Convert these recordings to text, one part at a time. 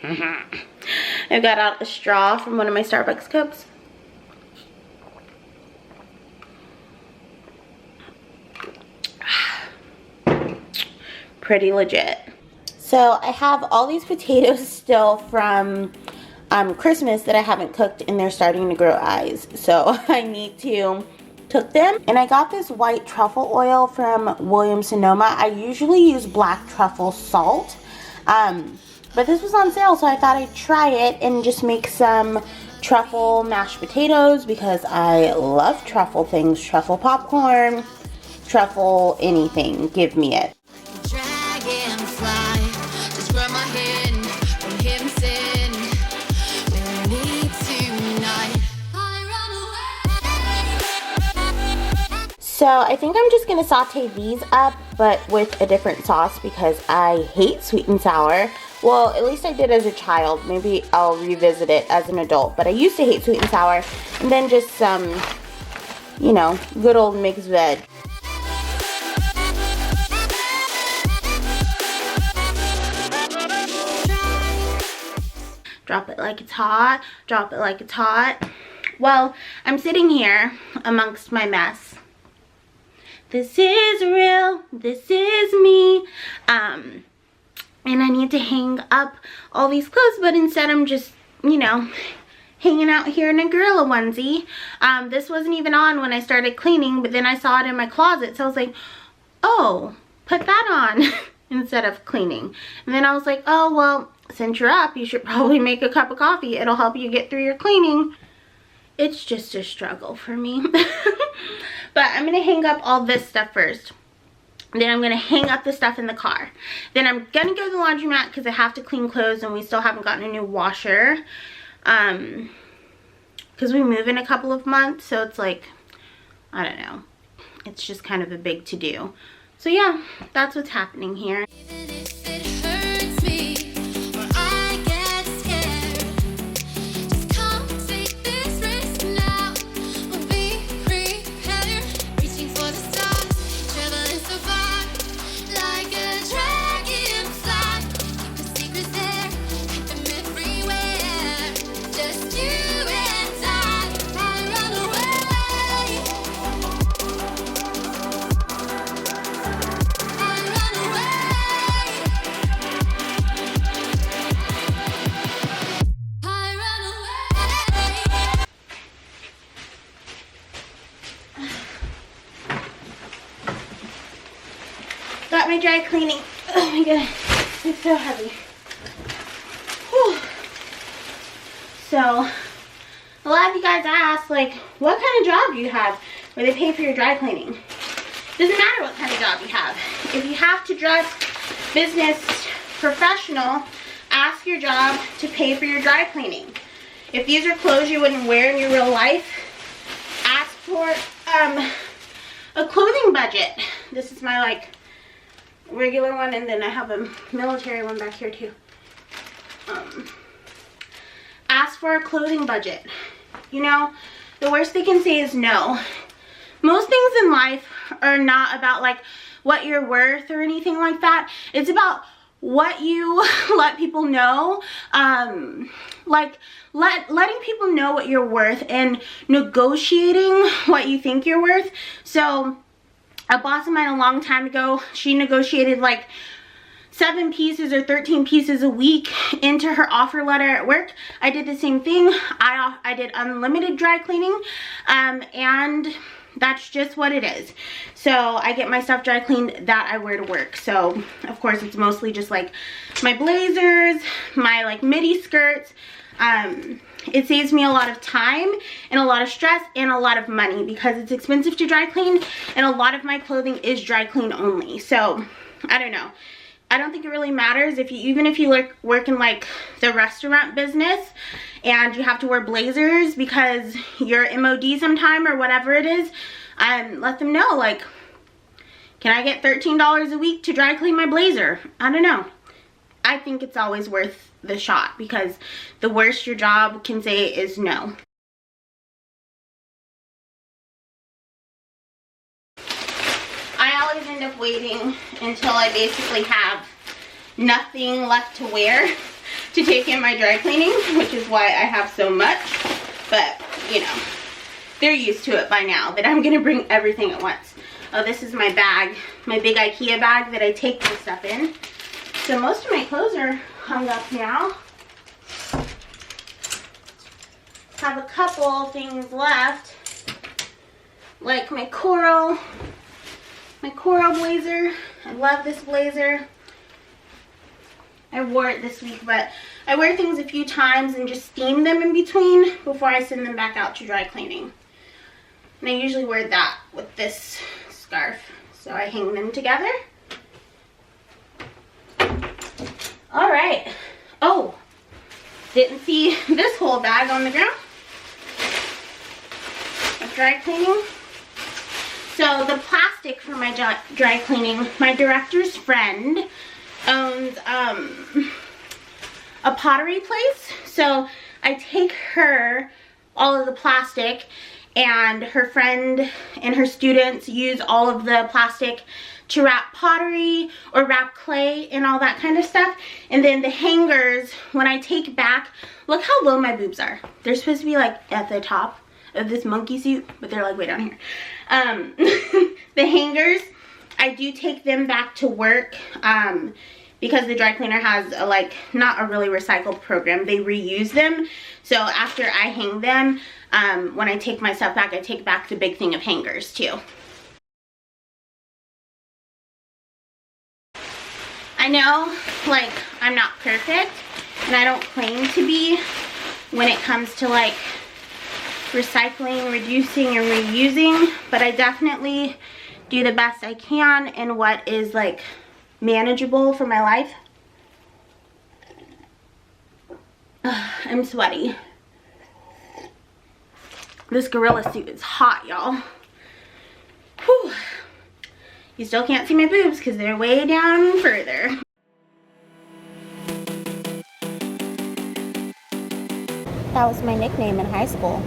I got out a straw from one of my Starbucks cups. Pretty legit. So I have all these potatoes still from Christmas that I haven't cooked, and they're starting to grow eyes. So I need to cook them. And I got this white truffle oil from Williams Sonoma. I usually use black truffle salt. But this was on sale, so I thought I'd try it and just make some truffle mashed potatoes because I love truffle things. Truffle popcorn, truffle anything. Give me it. So I think I'm just going to saute these up, but with a different sauce because I hate sweet and sour. Well, at least I did as a child. Maybe I'll revisit it as an adult, but I used to hate sweet and sour. And then just some, you know, good old mixed veg. Drop it like it's hot. Drop it like it's hot. Well, I'm sitting here amongst my mess. This is real, this is me, and I need to hang up all these clothes, but instead I'm just, you know, hanging out here in a gorilla onesie. This wasn't even on when I started cleaning, but then I saw it in my closet, so I was like, oh, put that on instead of cleaning. And then I was like, oh, well, since you're up, you should probably make a cup of coffee. It'll help you get through your cleaning. It's just a struggle for me. But I'm going to hang up all this stuff first. Then I'm going to hang up the stuff in the car. Then I'm going to go to the laundromat because I have to clean clothes and we still haven't gotten a new washer. Because we move in a couple of months. So it's like, I don't know. It's just kind of a big to-do. So yeah, that's what's happening here. Got my dry cleaning. Oh my god, it's so heavy. Whew. So, a lot of you guys ask, like, what kind of job do you have where they pay for your dry cleaning? Doesn't matter what kind of job you have. If you have to dress business professional, ask your job to pay for your dry cleaning. If these are clothes you wouldn't wear in your real life, ask for a clothing budget. This is my, like, regular one, and then I have a military one back here too. Ask for a clothing budget. You know, the worst they can say is no. Most things in life are not about like what you're worth or anything like that. It's about what you let people know, like letting people know what you're worth and negotiating what you think you're worth. So a boss of mine a long time ago, she negotiated like 7 pieces or 13 pieces a week into her offer letter at work. I did the same thing. I did unlimited dry cleaning, and that's just what it is. So I get my stuff dry cleaned that I wear to work. So of course it's mostly just like my blazers, my like midi skirts. It saves me a lot of time and a lot of stress and a lot of money because it's expensive to dry clean, and a lot of my clothing is dry clean only. So I don't know. I don't think it really matters if you, even if you work in like the restaurant business and you have to wear blazers because you're MOD sometime or whatever it is, let them know, like, can I get $13 a week to dry clean my blazer? I don't know. I think it's always worth the shot because the worst your job can say is no. I always end up waiting until I basically have nothing left to wear to take in my dry cleaning, which is why I have so much. But, you know, they're used to it by now that I'm going to bring everything at once. Oh, this is my bag, my big IKEA bag that I take my stuff in. So most of my clothes are hung up now. Have a couple things left, like my coral blazer. I love this blazer. I wore it this week, but I wear things a few times and just steam them in between before I send them back out to dry cleaning. And I usually wear that with this scarf, so I hang them together. All right. Oh, didn't see this whole bag on the ground. Dry cleaning. So the plastic for my dry cleaning, my director's friend owns a pottery place. So I take her all of the plastic, and her friend and her students use all of the plastic to wrap pottery or wrap clay and all that kind of stuff. And then the hangers, when I take back, look how low my boobs are. They're supposed to be like at the top of this monkey suit, but they're like way down here. The hangers, I do take them back to work because the dry cleaner has a, like, not a really recycled program. They reuse them. So after I hang them, when I take my stuff back, I take back the big thing of hangers too. I know, like, I'm not perfect, and I don't claim to be when it comes to, like, recycling, reducing, and reusing, but I definitely do the best I can in what is, like, manageable for my life. Ugh, I'm sweaty. This gorilla suit is hot, y'all. Whew. You still can't see my boobs because they're way down further. That was my nickname in high school.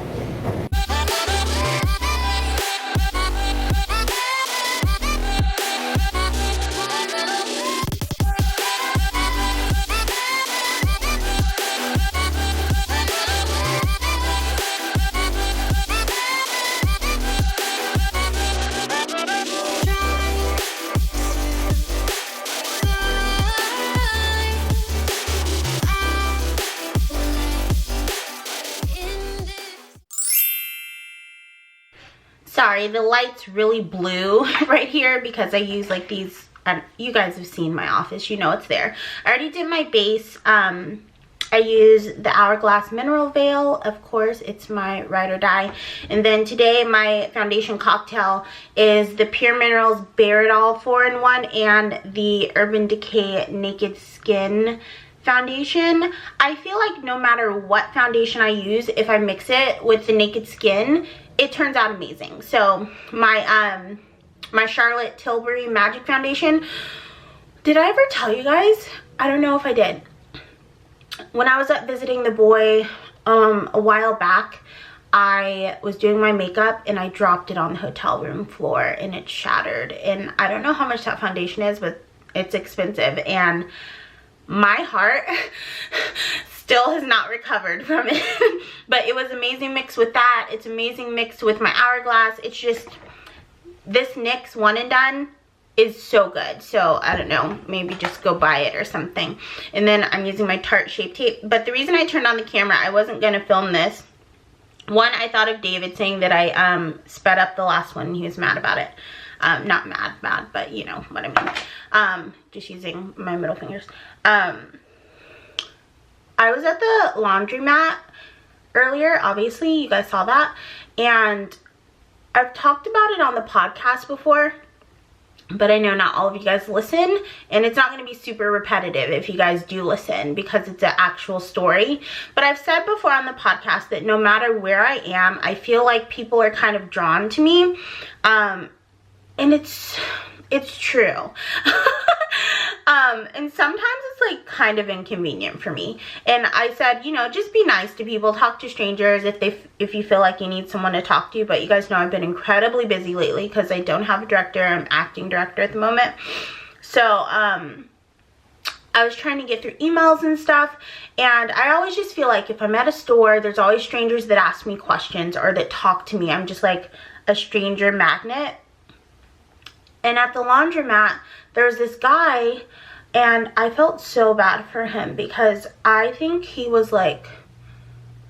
Sorry, the light's really blue right here because I use like these, you guys have seen my office, you know it's there. I already did my base. I use the Hourglass Mineral Veil, of course, it's my ride or die. And then today my foundation cocktail is the Pure Minerals Bare It All 4-in-1 and the Urban Decay Naked Skin foundation. I feel like no matter what foundation I use, if I mix it with the Naked Skin, it turns out amazing. So my my Charlotte Tilbury Magic Foundation, did I ever tell you guys? I don't know if I did. When I was up visiting the boy a while back, I was doing my makeup and I dropped it on the hotel room floor and it shattered. And I don't know how much that foundation is, but it's expensive. And my heart still has not recovered from it. But it was amazing mixed with that. It's amazing mixed with my Hourglass. It's just, this NYX One and Done is so good. So I don't know, maybe just go buy it or something. And then I'm using my Tarte Shape Tape. But the reason I turned on the camera, I wasn't gonna film this. One, I thought of David saying that I sped up the last one and he was mad about it. Not mad, but you know what I mean. Just using my middle fingers. I was at the laundromat earlier, obviously, you guys saw that, and I've talked about it on the podcast before, but I know not all of you guys listen, and it's not going to be super repetitive if you guys do listen because it's an actual story. But I've said before on the podcast that no matter where I am, I feel like people are kind of drawn to me, and it's true. And sometimes it's like kind of inconvenient for me. And I said, you know, just be nice to people, talk to strangers if you feel like you need someone to talk to. But you guys know I've been incredibly busy lately because I don't have a director. I'm acting director at the moment. So I I was trying to get through emails and stuff, and I always just feel like if I'm at a store, there's always strangers that ask me questions or that talk to me. I'm just like a stranger magnet. And at the laundromat, there's this guy, and I felt so bad for him because I think he was like,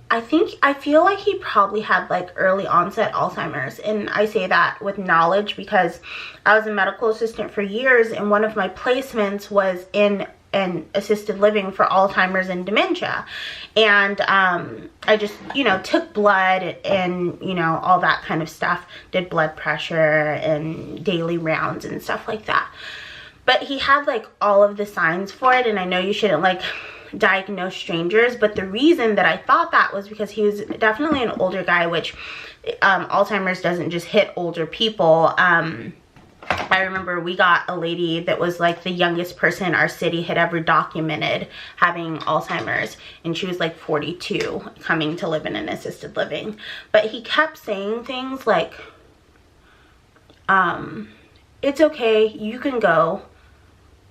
I feel like he probably had like early onset Alzheimer's. And I say that with knowledge because I was a medical assistant for years, and one of my placements was in an assisted living for Alzheimer's and dementia. And I just, you know, took blood and, you know, all that kind of stuff, did blood pressure and daily rounds and stuff like that. But he had like all of the signs for it, and I know you shouldn't like diagnose strangers, but the reason that I thought that was because he was definitely an older guy, which Alzheimer's doesn't just hit older people. I remember we got a lady that was like the youngest person our city had ever documented having Alzheimer's, and she was like 42 coming to live in an assisted living. But he kept saying things like, it's okay, you can go,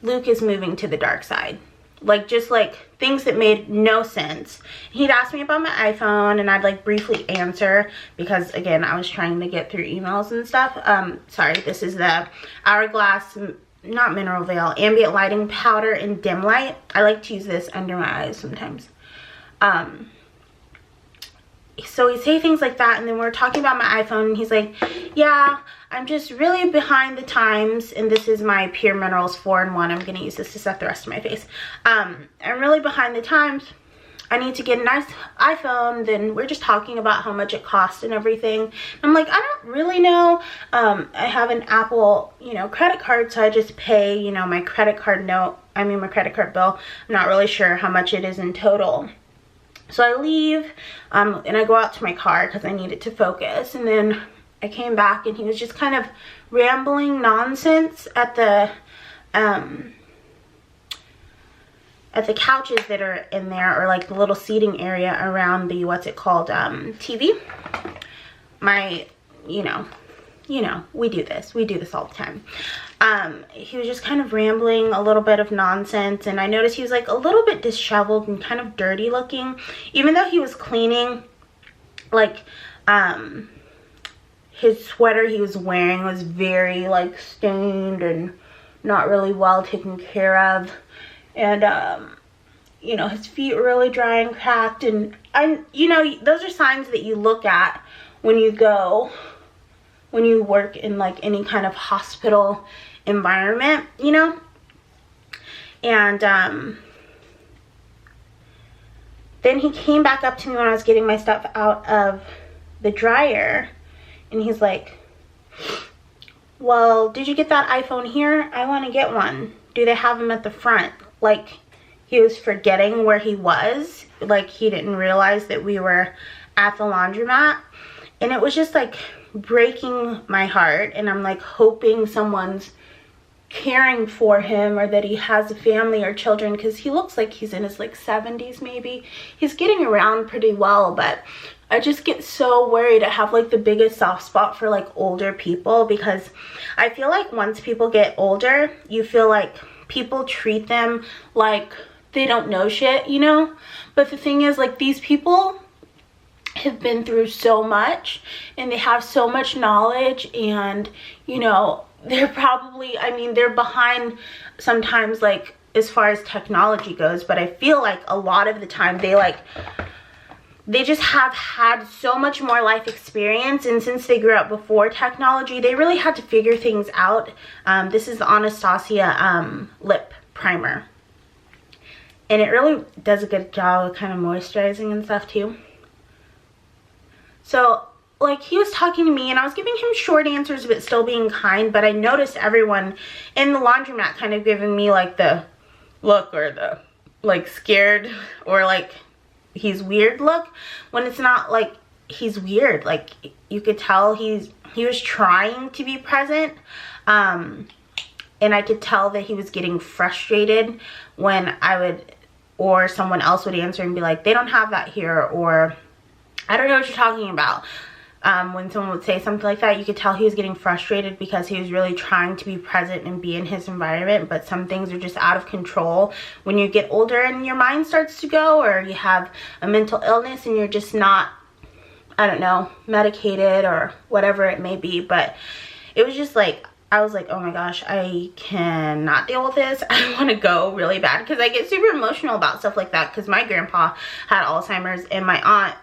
Luke is moving to the dark side. Like, just like things that made no sense. He'd ask me about my iPhone, and I'd like briefly answer because again, I was trying to get through emails and stuff. Sorry, this is the Hourglass, not Mineral Veil, ambient lighting powder in dim light. I like to use this under my eyes sometimes. So he'd say things like that, and then we're talking about my iPhone, and he's like, yeah, I'm just really behind the times, and this is my Pure Minerals 4-in-1. I'm going to use this to set the rest of my face. I'm really behind the times. I need to get a nice iPhone. Then we're just talking about how much it costs and everything. I'm like, I don't really know. I have an Apple, you know, credit card, so I just pay, you know, my credit card bill. I'm not really sure how much it is in total. So I leave, and I go out to my car because I needed to focus, and then I came back, and he was just kind of rambling nonsense at the couches that are in there, or like the little seating area around the, what's it called, TV. You know, we do this all the time. He was just kind of rambling a little bit of nonsense, and I noticed he was like a little bit disheveled and kind of dirty looking, even though he was cleaning. Like, his sweater he was wearing was very like stained and not really well taken care of, and you know, his feet were really dry and cracked, and you know, those are signs that you look at when you work in like any kind of hospital environment, you know. And then he came back up to me when I was getting my stuff out of the dryer, and he's like, well, did you get that iPhone here? I want to get one. Do they have them at the front? Like, he was forgetting where he was. Like, he didn't realize that we were at the laundromat. And it was just like breaking my heart, and I'm like hoping someone's caring for him, or that he has a family or children, because he looks like he's in his like 70s maybe. He's getting around pretty well, but I just get so worried. I have like the biggest soft spot for like older people, because I feel like once people get older, you feel like people treat them like they don't know shit, you know. But the thing is, like, these people have been through so much, and they have so much knowledge, and you know, they're probably, I mean, they're behind sometimes, like, as far as technology goes, but I feel like a lot of the time they just have had so much more life experience, and since they grew up before technology, they really had to figure things out. This is the Anastasia lip primer, and it really does a good job of kind of moisturizing and stuff too. So, like, he was talking to me, and I was giving him short answers but still being kind, but I noticed everyone in the laundromat kind of giving me like the look, or the like scared, or like he's weird look, when it's not like he's weird. Like, you could tell he was trying to be present, and I could tell that he was getting frustrated when I would, or someone else would answer and be like, they don't have that here, or I don't know what you're talking about. when someone would say something like that, you could tell he was getting frustrated because he was really trying to be present and be in his environment, but some things are just out of control when you get older and your mind starts to go, or you have a mental illness and you're just not, I don't know, medicated or whatever it may be. But it was just like, I was like, oh my gosh, I cannot deal with this. I want to go really bad, because I get super emotional about stuff like that, because my grandpa had Alzheimer's, and my aunt,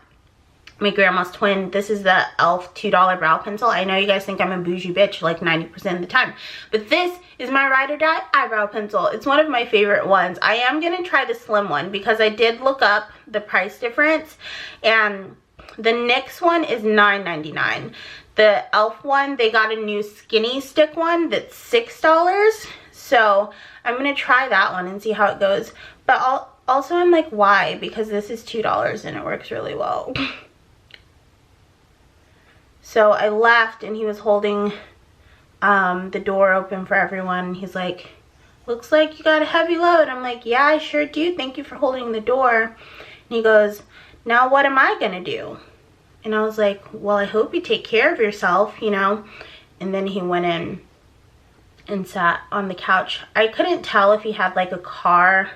my grandma's twin, this is the e.l.f. $2 brow pencil. I know you guys think I'm a bougie bitch like 90% of the time, but this is my ride or die eyebrow pencil. It's one of my favorite ones. I am going to try the slim one because I did look up the price difference, and the NYX one is $9.99. The e.l.f. one, they got a new skinny stick one that's $6. So I'm going to try that one and see how it goes. But also I'm like, why? Because this is $2 and it works really well. So I left and he was holding the door open for everyone. He's like, looks like you got a heavy load. I'm like, yeah, I sure do. Thank you for holding the door. And he goes, now what am I going to do? And I was like, well, I hope you take care of yourself, you know. And then he went in and sat on the couch. I couldn't tell if he had like a car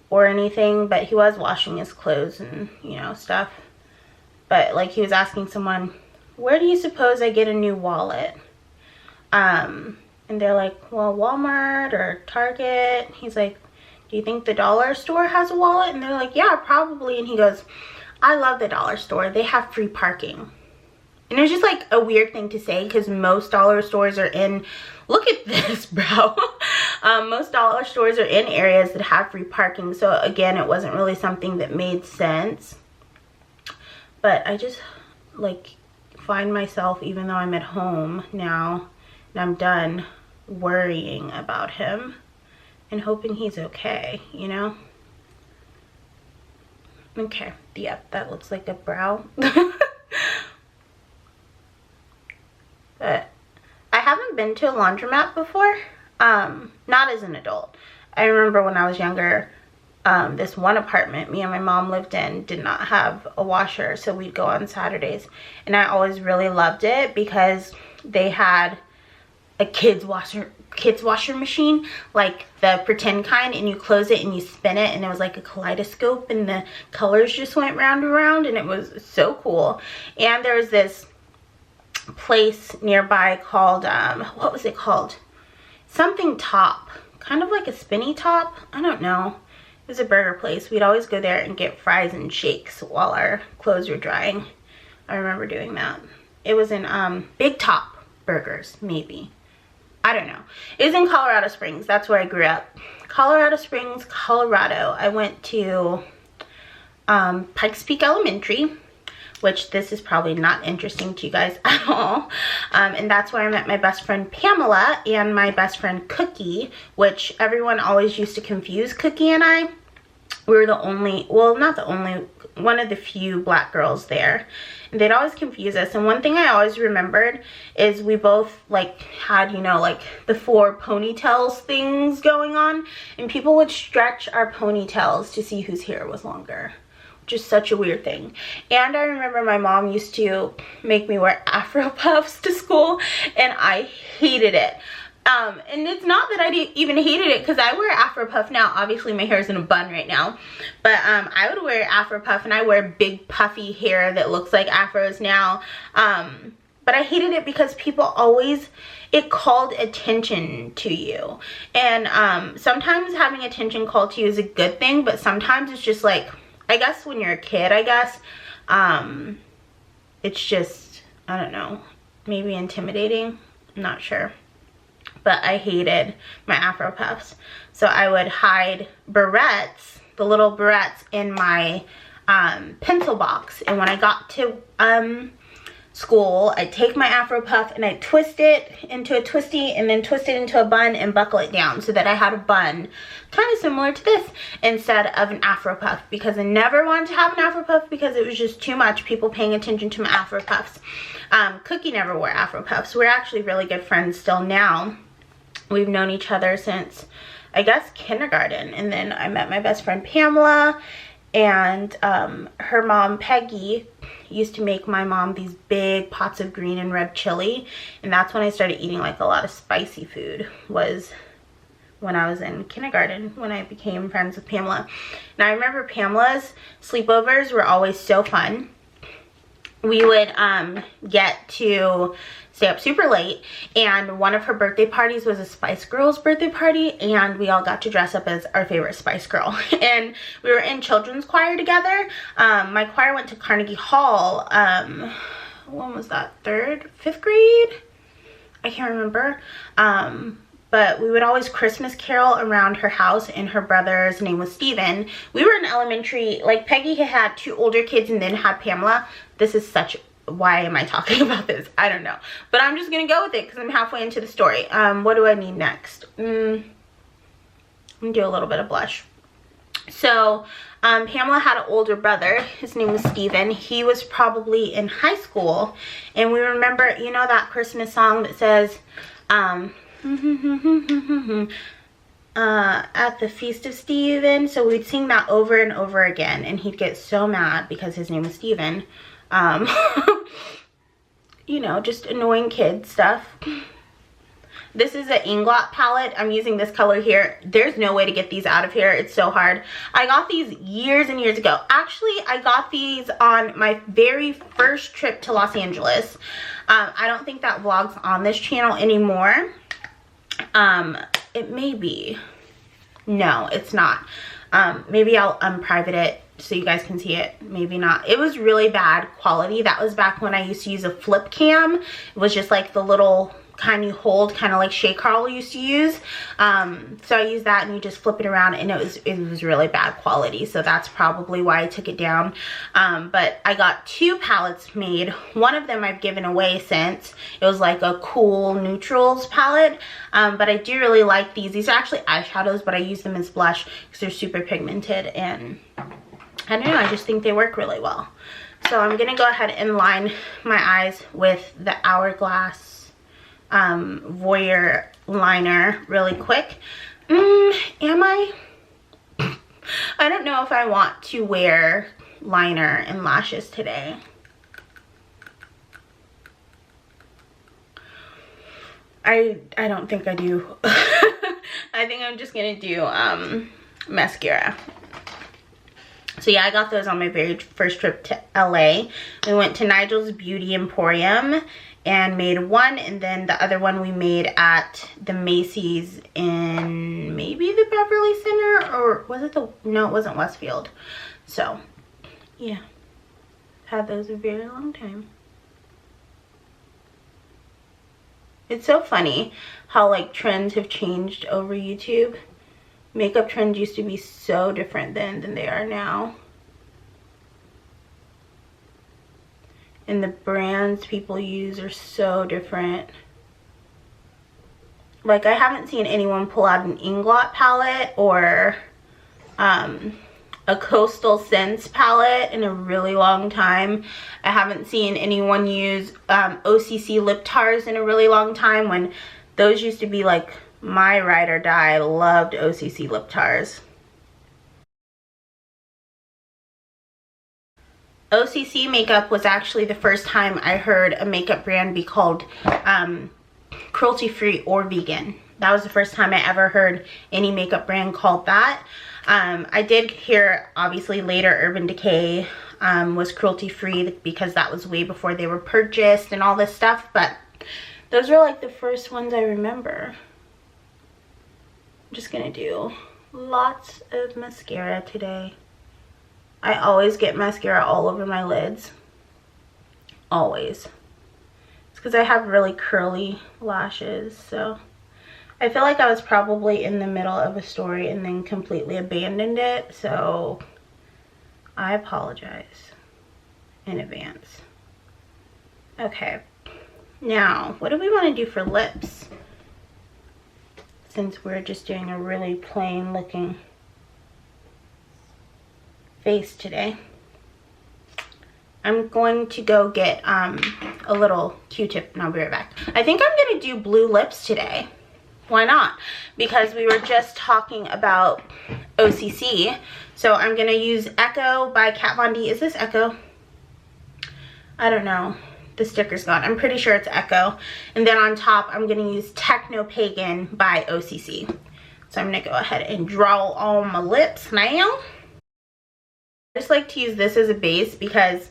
or anything, but he was washing his clothes and, you know, stuff. But like, he was asking someone, where do you suppose I get a new wallet? And they're like, well, Walmart or Target. He's like, do you think the dollar store has a wallet? And they're like, yeah, probably. And he goes, I love the dollar store. They have free parking. And it was just like a weird thing to say, because most dollar stores are in, look at this, bro. Most dollar stores are in areas that have free parking. So again, it wasn't really something that made sense. But I just like find myself, even though I'm at home now and I'm done, worrying about him and hoping he's okay, you know? Okay, yep, that looks like a brow. But I haven't been to a laundromat before, not as an adult. I remember when I was younger, this one apartment me and my mom lived in did not have a washer, so we'd go on Saturdays. And I always really loved it because they had a kids washer machine, like the pretend kind, and you close it and you spin it, and it was like a kaleidoscope and the colors just went round and round, and it was so cool. And there was this place nearby called what was it called, something top, kind of like a spinny top, I don't know. It was a burger place. We'd always go there and get fries and shakes while our clothes were drying. I remember doing that. It was in Big Top Burgers, maybe. I don't know. It was in Colorado Springs. That's where I grew up. Colorado Springs, Colorado. I went to Pikes Peak Elementary, which this is probably not interesting to you guys at all. And that's where I met my best friend Pamela and my best friend Cookie, which everyone always used to confuse Cookie and I. We were the only, well, not the only, one of the few black girls there. And they'd always confuse us. And one thing I always remembered is we both like had, you know, like the 4 ponytails things going on. And people would stretch our ponytails to see whose hair was longer. Just such a weird thing. And I remember my mom used to make me wear Afro puffs to school, and I hated it. And it's not that I even hated it, because I wear Afro puff now. Obviously my hair is in a bun right now, but I would wear Afro puff, and I wear big puffy hair that looks like afros now. But I hated it because people always, it called attention to you. And sometimes having attention called to you is a good thing, but sometimes it's just like, I guess when you're a kid, I guess, it's just, I don't know, maybe intimidating. I'm not sure. But I hated my Afro puffs. So I would hide barrettes, the little barrettes, in my pencil box. And when I got to school, I'd take my Afro puff and I'd twist it into a twisty, and then twist it into a bun and buckle it down so that I had a bun kind of similar to this instead of an Afro puff, because I never wanted to have an Afro puff because it was just too much people paying attention to my Afro puffs. Cookie never wore Afro puffs. We're actually really good friends still now. We've known each other since, I guess, kindergarten. And then I met my best friend Pamela, And her mom, Peggy, used to make my mom these big pots of green and red chili. And that's when I started eating like a lot of spicy food, was when I was in kindergarten, when I became friends with Pamela. And I remember Pamela's sleepovers were always so fun. We would get to stay up super late, and one of her birthday parties was a Spice Girls birthday party, and we all got to dress up as our favorite Spice Girl. And we were in children's choir together. My choir went to Carnegie Hall, when was that, 3rd, 5th grade? I can't remember. But we would always Christmas carol around her house, and her brother's name was Steven. We were in elementary, like Peggy had 2 older kids and then had Pamela. This is such, why am I talking about this? I don't know. But I'm just gonna go with it because I'm halfway into the story. What do I need next? I'm gonna do a little bit of blush. So Pamela had an older brother. His name was Steven. He was probably in high school. And we remember, you know that Christmas song that says, at the feast of Stephen. So we'd sing that over and over again, and he'd get so mad because his name was Stephen. You know, just annoying kid stuff. This is an Inglot palette. I'm using this color here. There's no way to get these out of here. It's so hard. I got these years and years ago. Actually, I got these on my very first trip to Los Angeles. I don't think that vlog's on this channel anymore. It may be. No, it's not. Maybe I'll unprivate it so you guys can see it. Maybe not. It was really bad quality. That was back when I used to use a flip cam. It was just like the little kind you hold, kind of like Shay Carl used to use. So I used that, and you just flip it around, and it was really bad quality. So that's probably why I took it down. But I got 2 palettes made. One of them I've given away since. It was like a cool neutrals palette. But I do really like these. These are actually eyeshadows, but I use them as blush because they're super pigmented, and I don't know, I just think they work really well. So I'm gonna go ahead and line my eyes with the Hourglass Voyeur liner really quick. Am I? I don't know if I want to wear liner and lashes today. I don't think I do. I think I'm just gonna do mascara. So yeah, I got those on my very first trip to LA. We went to Nigel's Beauty Emporium and made one, and then the other one we made at the Macy's in maybe the Beverly Center, or was it no, it wasn't Westfield. So yeah, had those a very long time. It's so funny how like trends have changed over YouTube. Makeup trends used to be so different then than they are now. And the brands people use are so different. Like, I haven't seen anyone pull out an Inglot palette or a Coastal Scents palette in a really long time. I haven't seen anyone use OCC lip tars in a really long time, when those used to be like my ride or die. I loved OCC lip tars. OCC makeup was actually the first time I heard a makeup brand be called cruelty free or vegan. That was the first time I ever heard any makeup brand called that. I did hear, obviously, later Urban Decay was cruelty free because that was way before they were purchased and all this stuff, but those are like the first ones I remember. I'm just gonna do lots of mascara today. I always get mascara all over my lids. Always. It's because I have really curly lashes, so I feel like I was probably in the middle of a story and then completely abandoned it, so I apologize in advance. Okay, now what do we want to do for lips, since we're just doing a really plain looking face today? I'm going to go get a little Q-tip and I'll be right back. I think I'm going to do blue lips today. Why not? Because we were just talking about OCC. So I'm gonna use Echo by Kat Von D. Is this Echo? I don't know. The sticker's gone. I'm pretty sure it's Echo. And then on top, I'm gonna use Techno Pagan by OCC. So I'm gonna go ahead and draw on my lips now. I just like to use this as a base because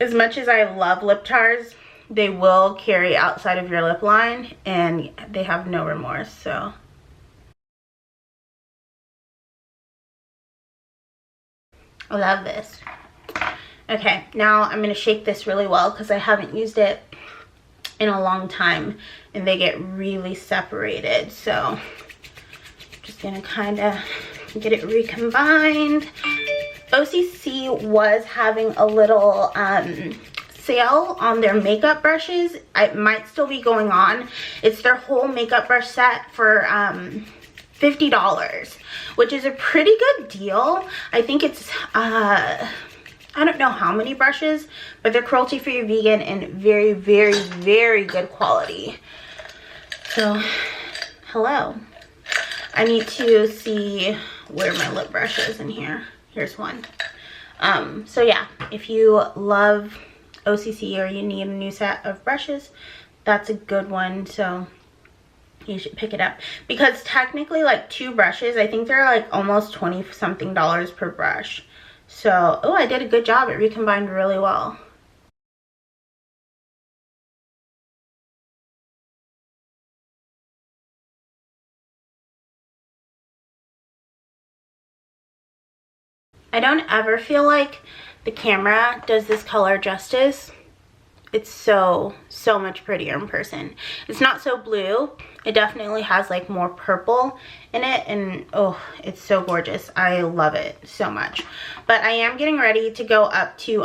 as much as I love lip tars, they will carry outside of your lip line and they have no remorse. So I love this. Okay, now I'm going to shake this really well because I haven't used it in a long time and they get really separated. So just going to kind of get it recombined. OCC was having a little sale on their makeup brushes. It might still be going on. It's their whole makeup brush set for $50, which is a pretty good deal. I think it's I don't know how many brushes, but they're cruelty free, vegan, and very, very, very good quality. So hello. I need to see where my lip brush is in here. Here's one. So yeah, if you love OCC or you need a new set of brushes, that's a good one. So you should pick it up because technically like 2 brushes, I think they're like almost $20 something per brush. So, oh, I did a good job. It recombined really well. I don't ever feel like the camera does this color justice. It's so much prettier in person. It's not so blue. It definitely has like more purple in it, and oh, it's so gorgeous. I love it so much. But I am getting ready to go up to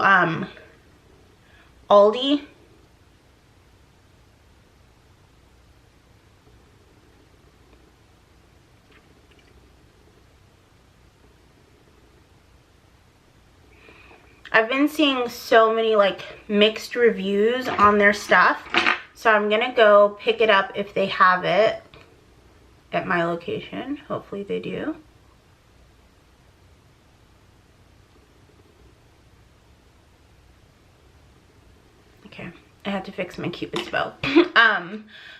Aldi. I've been seeing so many like mixed reviews on their stuff, so I'm gonna go pick it up if they have it at my location. Hopefully they do. Okay, I had to fix my Cupid's bow.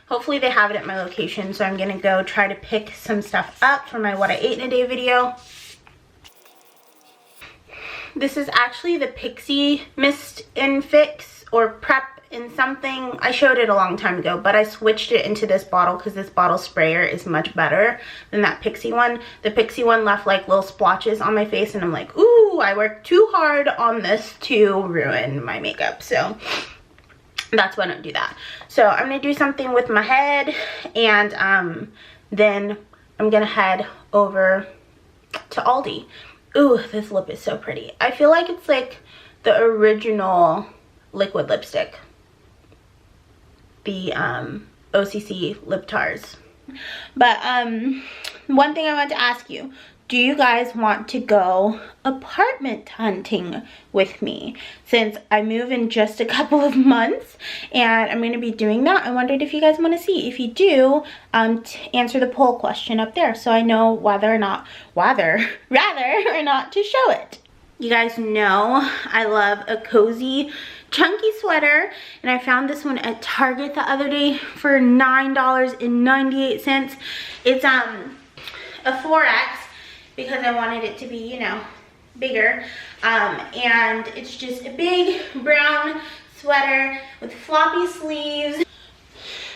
Hopefully they have it at my location, so I'm gonna go try to pick some stuff up for my what I ate in a day video. This is actually the Pixie Mist in Fix or Prep in something. I showed it a long time ago, but I switched it into this bottle because this bottle sprayer is much better than that Pixie one. The Pixie one left like little splotches on my face and I'm like, ooh, I worked too hard on this to ruin my makeup. So that's why I don't do that. So I'm going to do something with my head, and then I'm going to head over to Aldi. Ooh, this lip is so pretty. I feel like it's like the original liquid lipstick. The OCC lip tars. But one thing I want to ask you. Do you guys want to go apartment hunting with me? Since I move in just a couple of months and I'm going to be doing that, I wondered if you guys want to see. If you do, answer the poll question up there so I know whether or not to show it. You guys know I love a cozy, chunky sweater, and I found this one at Target the other day for $9.98. It's a 4X. Because I wanted it to be, you know, bigger. And it's just a big brown sweater with floppy sleeves.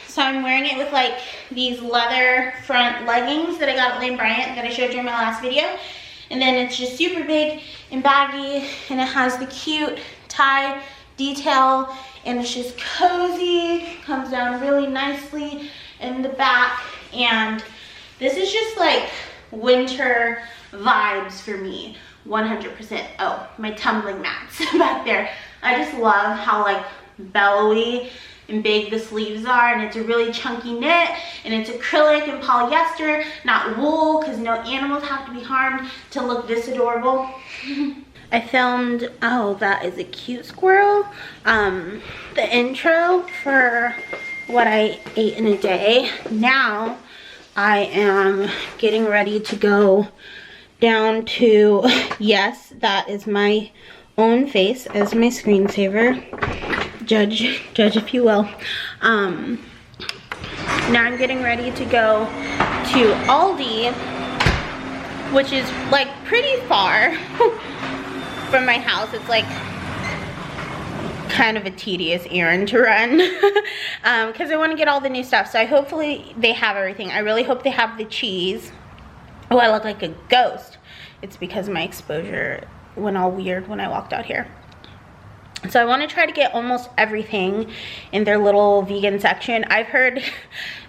So I'm wearing it with like these leather front leggings that I got at Lane Bryant that I showed you in my last video. And then it's just super big and baggy, and it has the cute tie detail, and it's just cozy, comes down really nicely in the back, and this is just like winter vibes for me, 100%. Oh, my tumbling mats back there. I just love how like bellowy and big the sleeves are, and it's a really chunky knit, and it's acrylic and polyester, not wool, because no animals have to be harmed to look this adorable. I filmed, oh, that is a cute squirrel, the intro for what I ate in a day. Now I am getting ready to go down to, yes, that is my own face as my screensaver. Judge if you will. Now I'm getting ready to go to Aldi, which is like pretty far from my house. It's like kind of a tedious errand to run because I want to get all the new stuff. So hopefully they have everything. I really hope they have the cheese. Oh, I look like a ghost. It's because my exposure went all weird when I walked out here. So I want to try to get almost everything in their little vegan section. I've heard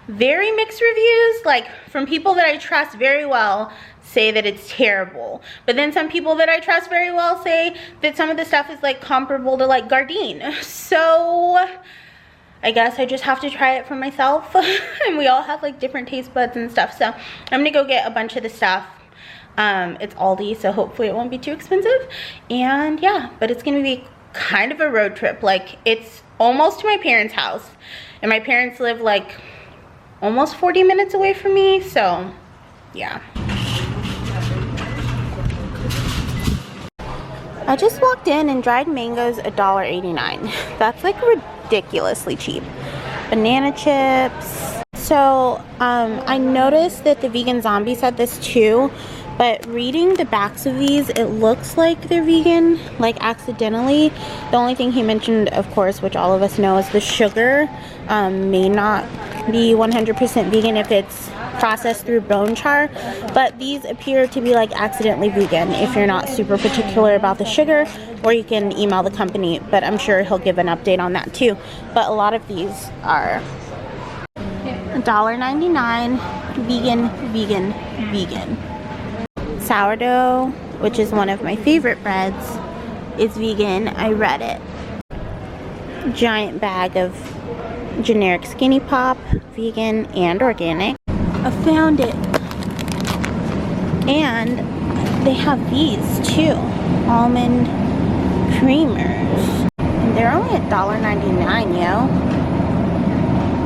very mixed reviews, like from people that I trust very well say that it's terrible. But then some people that I trust very well say that some of the stuff is like comparable to like Gardein. So I guess I just have to try it for myself. And we all have like different taste buds and stuff. So I'm gonna go get a bunch of the stuff. It's Aldi, so hopefully it won't be too expensive. And yeah, but it's gonna be kind of a road trip. Like, it's almost to my parents' house. And my parents live like almost 40 minutes away from me, so yeah. I just walked in and dried mangoes $1.89. That's like ridiculously cheap. Banana chips. So I noticed that the vegan zombie said this too, but reading the backs of these, it looks like they're vegan, like accidentally. The only thing he mentioned, of course, which all of us know, is the sugar may not be 100% vegan if it's processed through bone char, but these appear to be like accidentally vegan if you're not super particular about the sugar, or you can email the company, but I'm sure he'll give an update on that too. But a lot of these are $1.99 vegan. Sourdough, which is one of my favorite breads, is vegan. I read it. Giant bag of generic Skinny Pop, vegan and organic. I found it. And they have these too, almond creamers. And they're only $1.99, yo.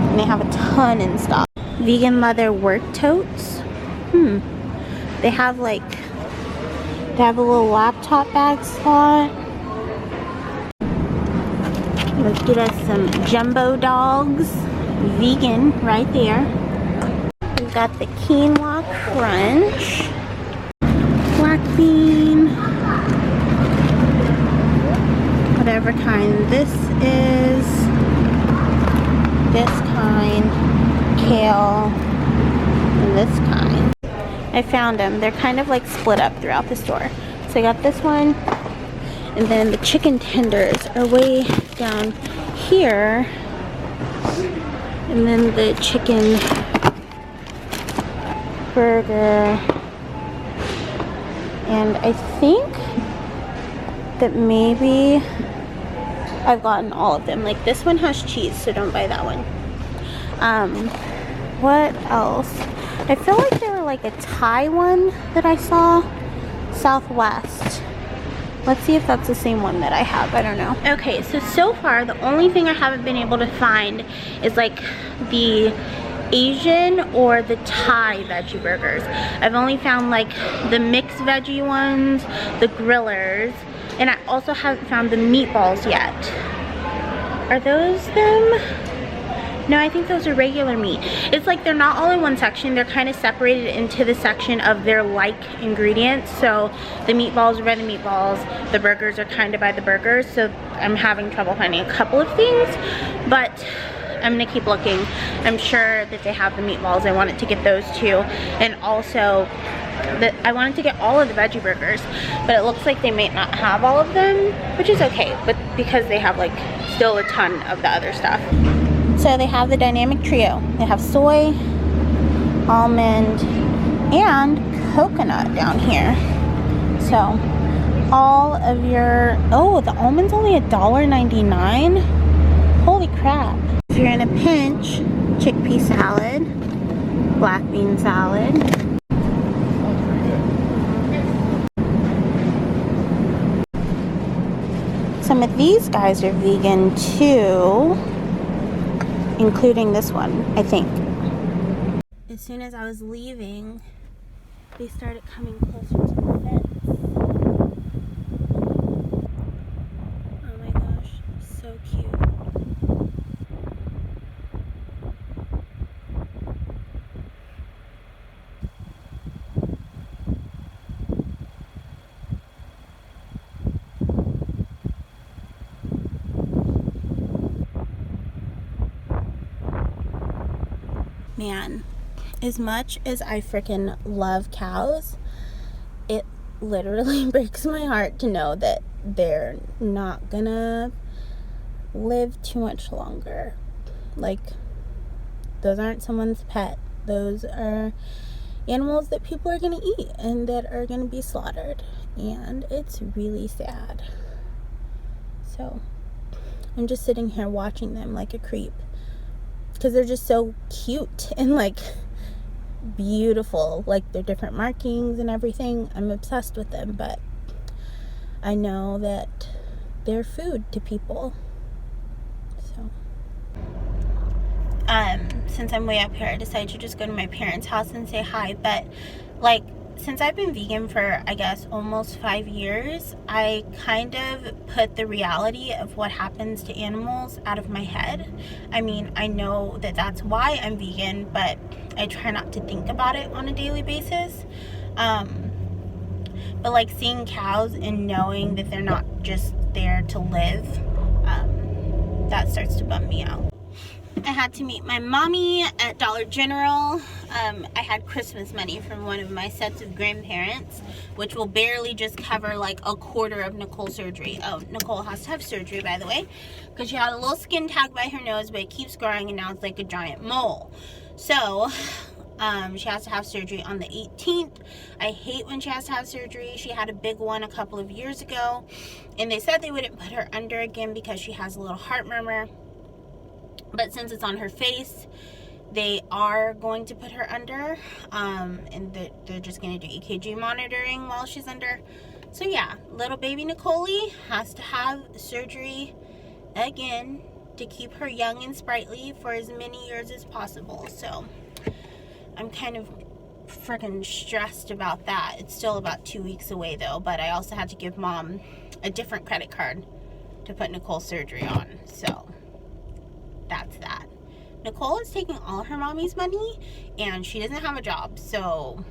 And they have a ton in stock. Vegan leather work totes. They have like, they have a little laptop bag slot. Let's get us some jumbo dogs. Vegan right there. We've got the quinoa crunch. Black bean. Whatever kind this is. This kind. Kale. And this kind. I found them. They're kind of like split up throughout the store. So I got this one. And then the chicken tenders are way down here. And then the chicken burger. And I think that maybe I've gotten all of them. Like this one has cheese, so don't buy that one. What else? I feel like there were like a Thai one that I saw. Southwest. Let's see if that's the same one that I have. I don't know. Okay, so far the only thing I haven't been able to find is like the Asian or the Thai veggie burgers. I've only found like the mixed veggie ones, the grillers, and I also haven't found the meatballs yet. Are those them? No, I think those are regular meat. It's like they're not all in one section. They're kind of separated into the section of their like ingredients. So the meatballs are by the meatballs. The burgers are kind of by the burgers. So I'm having trouble finding a couple of things. But I'm going to keep looking. I'm sure that they have the meatballs. I wanted to get those too. And also, I wanted to get all of the veggie burgers. But it looks like they may not have all of them. Which is okay. But because they have like still a ton of the other stuff. So they have the dynamic trio. They have soy, almond, and coconut down here. So all of your, oh, the almond's only $1.99. Holy crap. If you're in a pinch, chickpea salad, black bean salad. Some of these guys are vegan too. Including this one, I think. It as soon as I was leaving, they started coming closer to the fence. Oh my gosh, so cute. Man, as much as I freaking love cows, it literally breaks my heart to know that they're not gonna live too much longer. Like, those aren't someone's pet. Those are animals that people are gonna eat and that are gonna be slaughtered. And it's really sad. So, I'm just sitting here watching them like a creep. Because they're just so cute and like beautiful, like their different markings and everything. I'm obsessed with them, but I know that they're food to people. So since I'm way up here, I decided to just go to my parents' house and say hi. But like, since I've been vegan for, I guess, almost 5 years, I kind of put the reality of what happens to animals out of my head. I mean, I know that that's why I'm vegan, but I try not to think about it on a daily basis. But like seeing cows and knowing that they're not just there to live, that starts to bum me out. I had to meet my mommy at Dollar General. I had Christmas money from one of my sets of grandparents, which will barely just cover like a quarter of Nicole's surgery. Oh, Nicole has to have surgery, by the way, because she had a little skin tag by her nose, but it keeps growing and now it's like a giant mole. So she has to have surgery on the 18th. I hate when she has to have surgery. She had a big one a couple of years ago, and they said they wouldn't put her under again because she has a little heart murmur. But since it's on her face, they are going to put her under, and they're just going to do EKG monitoring while she's under. So yeah, little baby Nicole has to have surgery again to keep her young and sprightly for as many years as possible. So I'm kind of freaking stressed about that. It's still about 2 weeks away though, but I also had to give mom a different credit card to put Nicole's surgery on. So that's that. Nicole is taking all her mommy's money and she doesn't have a job, so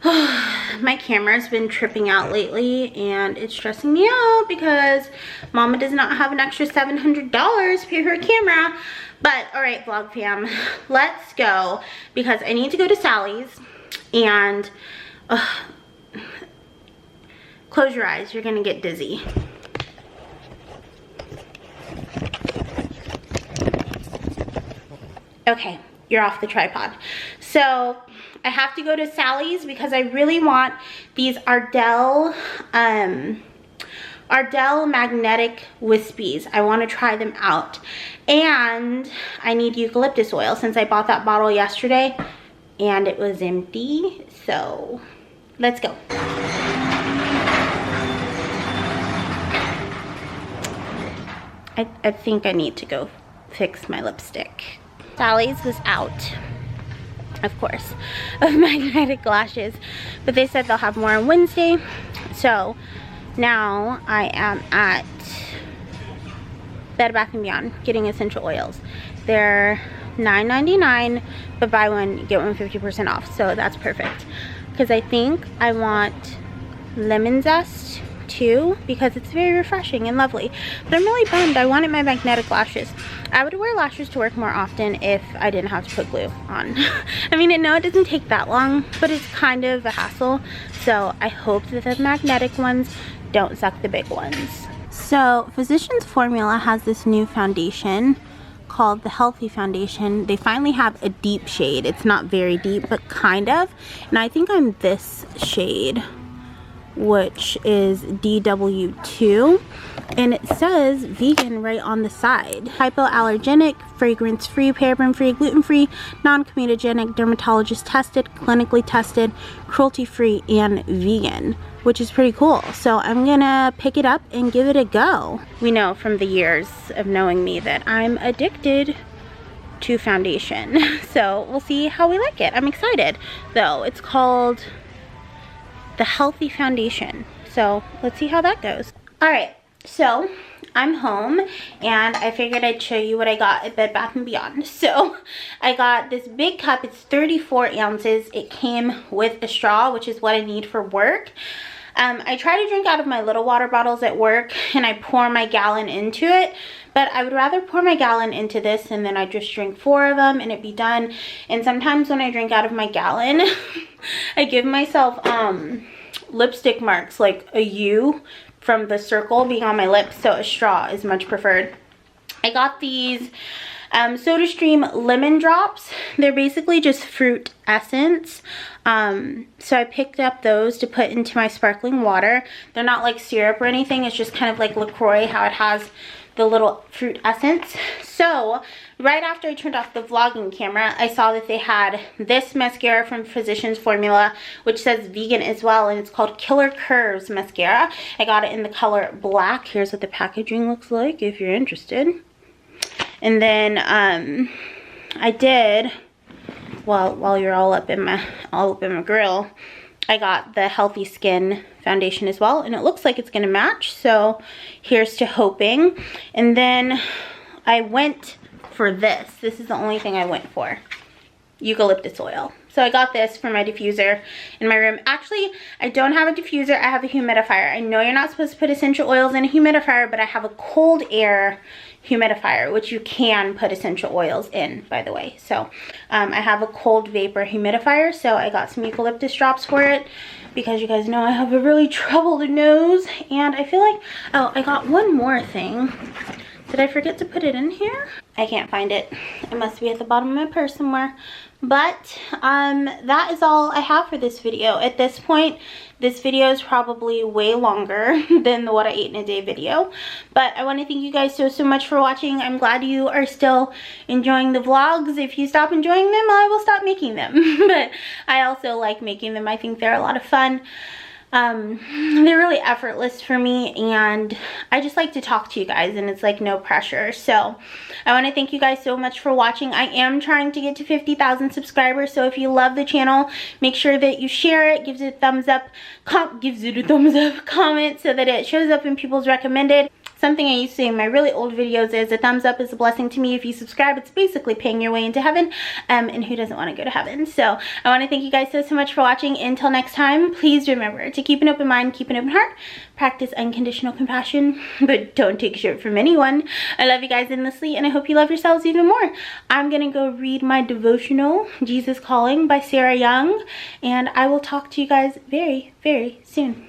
my camera's been tripping out lately and it's stressing me out because mama does not have an extra $700 to pay her camera. But all right, vlog fam, let's go because I need to go to Sally's. And close your eyes, you're gonna get dizzy. Okay, you're off the tripod. So I have to go to Sally's because I really want these Ardell magnetic wispies. I want to try them out. And I need eucalyptus oil since I bought that bottle yesterday and it was empty. So let's go. I think I need to go fix my lipstick. Sally's was out, of course, of magnetic lashes, but they said they'll have more on Wednesday. So now I am at Bed Bath & Beyond getting essential oils. They're $9.99, but buy one get one 50% off, so that's perfect. Because I think I want lemon zest too, because it's very refreshing and lovely. But I'm really bummed. I wanted my magnetic lashes. I would wear lashes to work more often if I didn't have to put glue on. I mean, I know it doesn't take that long, but it's kind of a hassle. So I hope that the magnetic ones don't suck the big ones. So Physicians Formula has this new foundation called the Healthy Foundation. They finally have a deep shade. It's not very deep, but kind of. And I think I'm this shade, which is DW2, and it says vegan right on the side. Hypoallergenic, fragrance-free, paraben-free, gluten-free, non-comedogenic, dermatologist tested, clinically tested, cruelty-free, and vegan, which is pretty cool. So I'm gonna pick it up and give it a go. We know from the years of knowing me that I'm addicted to foundation. So we'll see how we like it. I'm excited though. It's called the Healthy Foundation. So let's see how that goes. All right, so I'm home and I figured I'd show you what I got at Bed Bath & Beyond. So I got this big cup. It's 34 ounces. It came with a straw, which is what I need for work. I try to drink out of my little water bottles at work and I pour my gallon into it, but I would rather pour my gallon into this and then I just drink 4 of them and it'd be done. And sometimes when I drink out of my gallon, I give myself lipstick marks, like a U from the circle being on my lips, so a straw is much preferred. I got these SodaStream lemon drops. They're basically just fruit essence. So I picked up those to put into my sparkling water. They're not like syrup or anything. It's just kind of like LaCroix, how it has the little fruit essence. So right after I turned off the vlogging camera, I saw that they had this mascara from Physicians Formula, which says vegan as well, and it's called Killer Curves mascara. I got it in the color black. Here's what the packaging looks like if you're interested. And then I did, while you're all up in my grill, I got the Healthy Skin foundation as well, and it looks like it's gonna match, so here's to hoping. And then I went for this. This is the only thing I went for. Eucalyptus oil. So I got this for my diffuser in my room. Actually, I don't have a diffuser, I have a humidifier. I know you're not supposed to put essential oils in a humidifier, but I have a cold air humidifier, which you can put essential oils in, by the way. So I have a cold vapor humidifier, so I got some eucalyptus drops for it because you guys know I have a really troubled nose. And I feel like, oh, I got one more thing. Did I forget to put it in here? I can't find it. It must be at the bottom of my purse somewhere. But that is all I have for this video. At this point, this video is probably way longer than the What I Ate in a Day video. But I want to thank you guys so much for watching. I'm glad you are still enjoying the vlogs. If you stop enjoying them, I will stop making them. But I also like making them. I think they're a lot of fun. They're really effortless for me, and I just like to talk to you guys, and it's like no pressure. So I want to thank you guys so much for watching. I am trying to get to 50,000 subscribers, so if you love the channel, make sure that you share it, gives it a thumbs up, comment so that it shows up in people's recommended. Something I used to say in my really old videos is a thumbs up is a blessing to me. If you subscribe, it's basically paying your way into heaven. And who doesn't want to go to heaven? So I want to thank you guys so much for watching. Until next time, please remember to keep an open mind, keep an open heart, practice unconditional compassion, but don't take shit from anyone. I love you guys endlessly, and I hope you love yourselves even more. I'm going to go read my devotional, Jesus Calling by Sarah Young, and I will talk to you guys very, very soon.